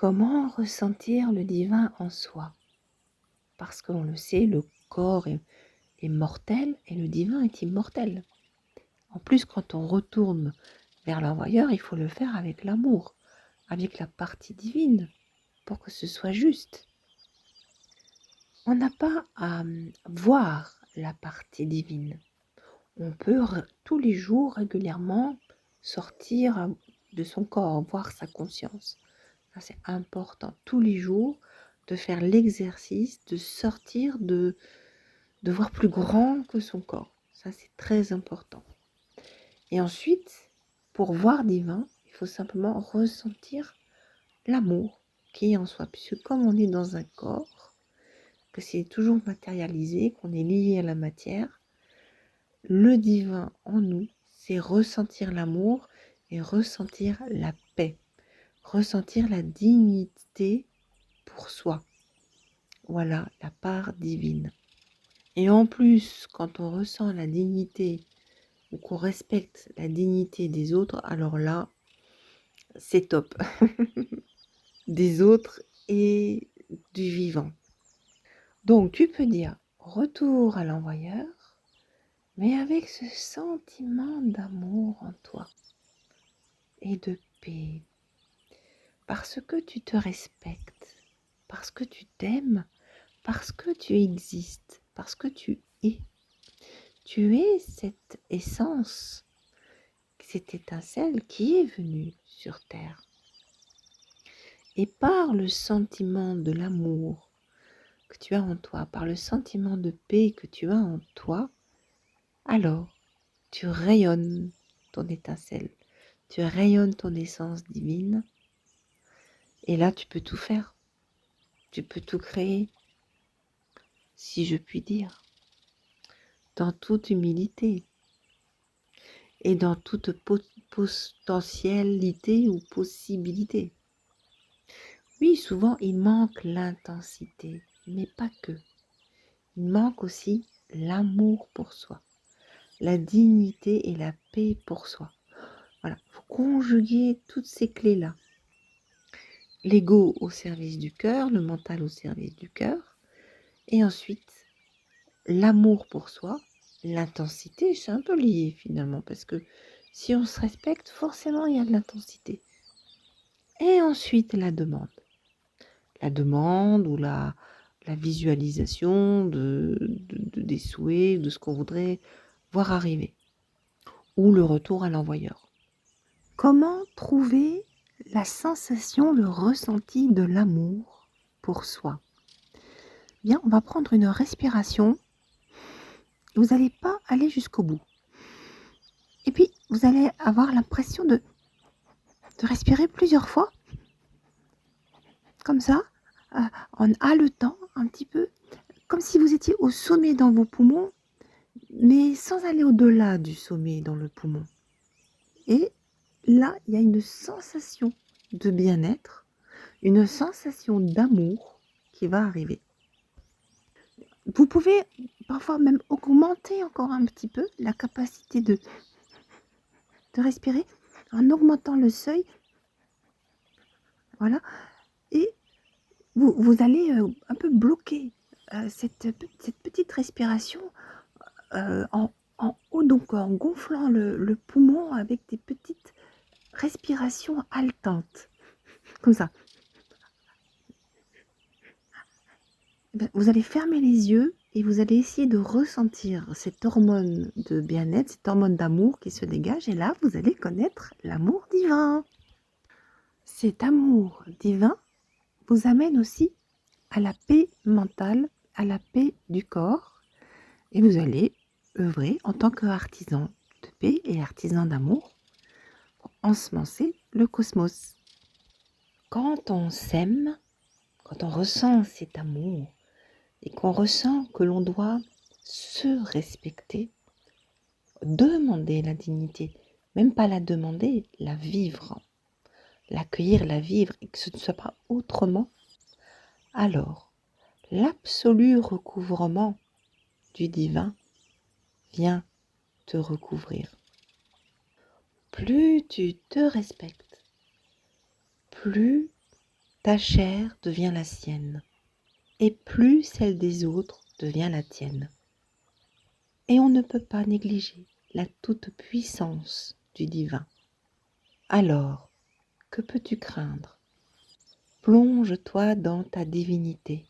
Comment ressentir le divin en soi? Parce qu'on le sait, le corps est mortel et le divin est immortel. En plus, quand on retourne vers l'envoyeur, il faut le faire avec l'amour, avec la partie divine, pour que ce soit juste. On n'a pas à voir la partie divine. On peut tous les jours, régulièrement, sortir de son corps, voir sa conscience. Ça, c'est important, tous les jours, de faire l'exercice, de sortir, de voir plus grand que son corps. Ça, c'est très important. Et ensuite, pour voir divin, il faut simplement ressentir l'amour qui est en soi. Puisque comme on est dans un corps, que c'est toujours matérialisé, qu'on est lié à la matière, le divin en nous, c'est ressentir l'amour et ressentir la paix, ressentir la dignité pour soi. Voilà la part divine. Et en plus, quand on ressent la dignité ou qu'on respecte la dignité des autres, alors là, c'est top. Des autres et du vivant. Donc, tu peux dire retour à l'envoyeur, mais avec ce sentiment d'amour en toi et de paix. Parce que tu te respectes, parce que tu t'aimes, parce que tu existes, parce que tu es. Tu es cette essence, cette étincelle qui est venue sur Terre. Et par le sentiment de l'amour que tu as en toi, par le sentiment de paix que tu as en toi, alors tu rayonnes ton étincelle, tu rayonnes ton essence divine. Et là, tu peux tout faire, tu peux tout créer, si je puis dire, dans toute humilité et dans toute potentialité ou possibilité. Oui, souvent, il manque l'intensité, mais pas que. Il manque aussi l'amour pour soi, la dignité et la paix pour soi. Voilà, il faut conjuguer toutes ces clés-là. L'ego au service du cœur, le mental au service du cœur, et ensuite l'amour pour soi, l'intensité, c'est un peu lié finalement, parce que si on se respecte, forcément il y a de l'intensité. Et ensuite la demande. La demande ou la visualisation des souhaits, de ce qu'on voudrait voir arriver. Ou le retour à l'envoyeur. Comment trouver la sensation, le ressenti de l'amour pour soi? Bien, on va prendre une respiration. Vous n'allez pas aller jusqu'au bout. Et puis, vous allez avoir l'impression de respirer plusieurs fois, comme ça, en haletant un petit peu, comme si vous étiez au sommet dans vos poumons, mais sans aller au-delà du sommet dans le poumon. Et là, il y a une sensation de bien-être, une sensation d'amour qui va arriver. Vous pouvez parfois même augmenter encore un petit peu la capacité de respirer en augmentant le seuil. Voilà. Et vous allez un peu bloquer cette petite respiration en haut, donc en gonflant le poumon avec des petites respirations haletantes, comme ça. Vous allez fermer les yeux et vous allez essayer de ressentir cette hormone de bien-être, cette hormone d'amour qui se dégage. Et là, vous allez connaître l'amour divin. Cet amour divin vous amène aussi à la paix mentale, à la paix du corps. Et vous allez œuvrer en tant qu'artisan de paix et artisan d'amour pour ensemencer le cosmos. Quand on s'aime, quand on ressent cet amour, et qu'on ressent que l'on doit se respecter, demander la dignité, même pas la demander, la vivre, l'accueillir, la vivre, et que ce ne soit pas autrement, alors l'absolu recouvrement du divin vient te recouvrir. Plus tu te respectes, plus ta chair devient la sienne, et plus celle des autres devient la tienne. Et on ne peut pas négliger la toute-puissance du divin. Alors, que peux-tu craindre? Plonge-toi dans ta divinité.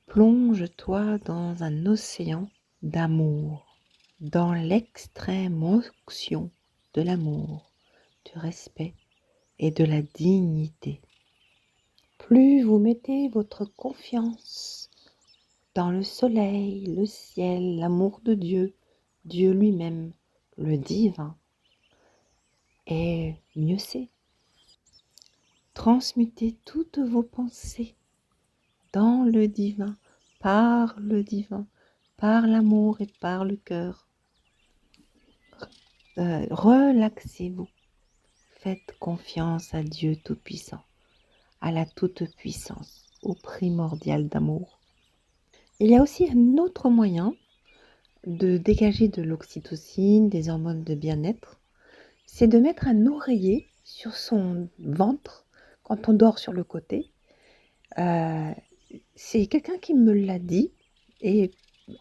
Plonge-toi dans un océan d'amour, dans l'extrême onction de l'amour, du respect et de la dignité. Plus vous mettez votre confiance dans le soleil, le ciel, l'amour de Dieu, Dieu lui-même, le divin, et mieux c'est. Transmutez toutes vos pensées dans le divin, par l'amour et par le cœur. Relaxez-vous, faites confiance à Dieu Tout-Puissant, à la toute-puissance, au primordial d'amour. Il y a aussi un autre moyen de dégager de l'oxytocine, des hormones de bien-être, c'est de mettre un oreiller sur son ventre quand on dort sur le côté. C'est quelqu'un qui me l'a dit et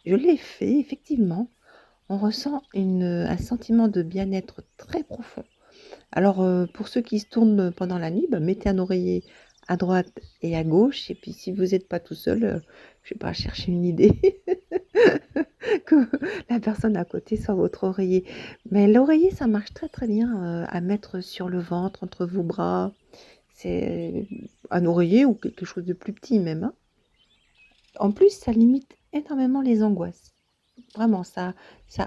je l'ai fait effectivement. On ressent un sentiment de bien-être très profond. Alors pour ceux qui se tournent pendant la nuit, mettez un oreiller à droite et à gauche et puis si vous n'êtes pas tout seul, je ne vais pas chercher une idée que la personne à côté soit votre oreiller. Mais l'oreiller, ça marche très très bien à mettre sur le ventre, entre vos bras. C'est un oreiller ou quelque chose de plus petit même, hein. En plus, ça limite énormément les angoisses. Vraiment, ça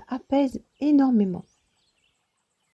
apaise énormément.